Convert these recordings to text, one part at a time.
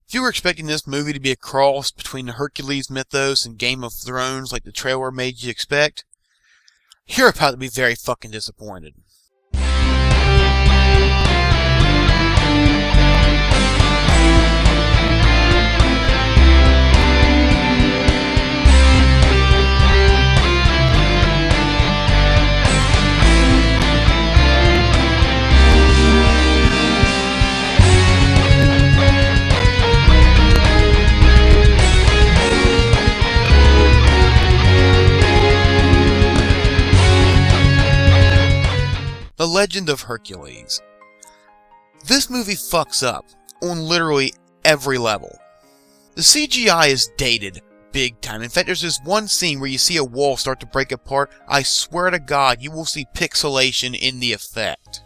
If you were expecting this movie to be a cross between the Hercules mythos and Game of Thrones like the trailer made you expect, you're about to be very fucking disappointed. The Legend of Hercules. This movie fucks up on literally every level. The CGI is dated big time. In fact, there's this one scene where you see a wall start to break apart. I swear to God, you will see pixelation in the effect.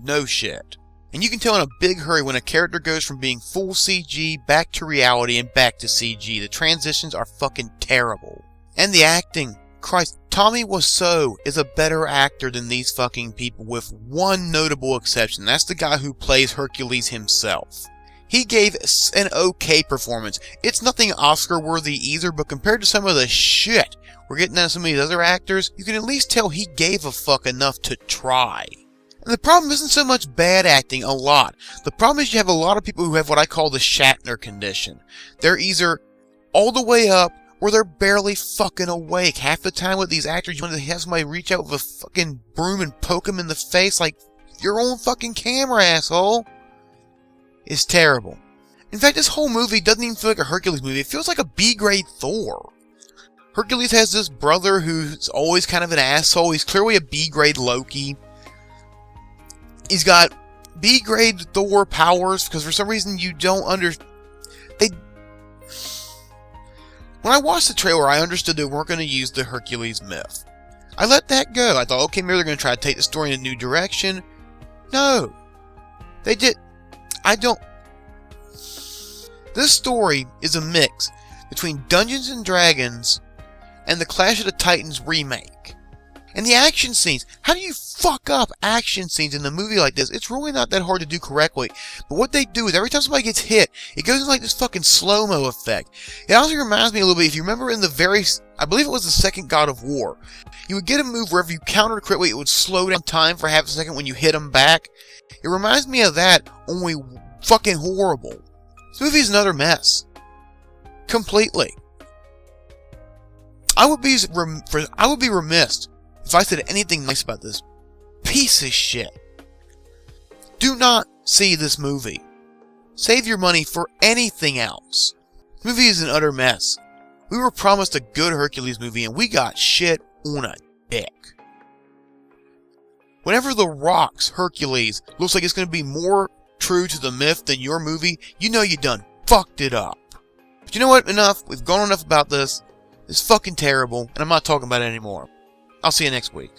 No shit. And you can tell in a big hurry when a character goes from being full CG back to reality and back to CG. The transitions are fucking terrible. And the acting. Christ, Tommy Wiseau is a better actor than these fucking people with one notable exception. That's the guy who plays Hercules himself. He gave an okay performance. It's nothing Oscar worthy either, but compared to some of the shit we're getting out of some of these other actors, you can at least tell he gave a fuck enough to try. And the problem isn't so much bad acting, a lot. The problem is you have a lot of people who have what I call the Shatner condition. They're either all the way up, or they're barely fucking awake. Half the time with these actors, you want to have somebody reach out with a fucking broom and poke them in the face like, your own fucking camera, asshole. It's terrible. In fact, this whole movie doesn't even feel like a Hercules movie. It feels like a B-grade Thor. Hercules has this brother who's always kind of an asshole. He's clearly a B-grade Loki. He's got B-grade Thor powers, because for some reason you don't When I watched the trailer, I understood they weren't going to use the Hercules myth. I let that go. I thought, okay, maybe they're going to try to take the story in a new direction. No. They did. This story is a mix between Dungeons & Dragons and the Clash of the Titans remake. And the action scenes. How do you fuck up action scenes in a movie like this? It's really not that hard to do correctly. But what they do is every time somebody gets hit, it goes into like this fucking slow-mo effect. It also reminds me a little bit, if you remember in I believe it was the second God of War, you would get a move where if you countered correctly, it would slow down time for half a second when you hit them back. It reminds me of that, only fucking horrible. This movie is another mess. Completely. I would be remiss if I said anything nice about this piece of shit. Do not see this movie. Save your money for anything else. This movie is an utter mess. We were promised a good Hercules movie and we got shit on a dick. Whenever The Rock's Hercules looks like it's going to be more true to the myth than your movie, you know you done fucked it up. But you know what? Enough. We've gone enough about this. It's fucking terrible, and I'm not talking about it anymore. I'll see you next week.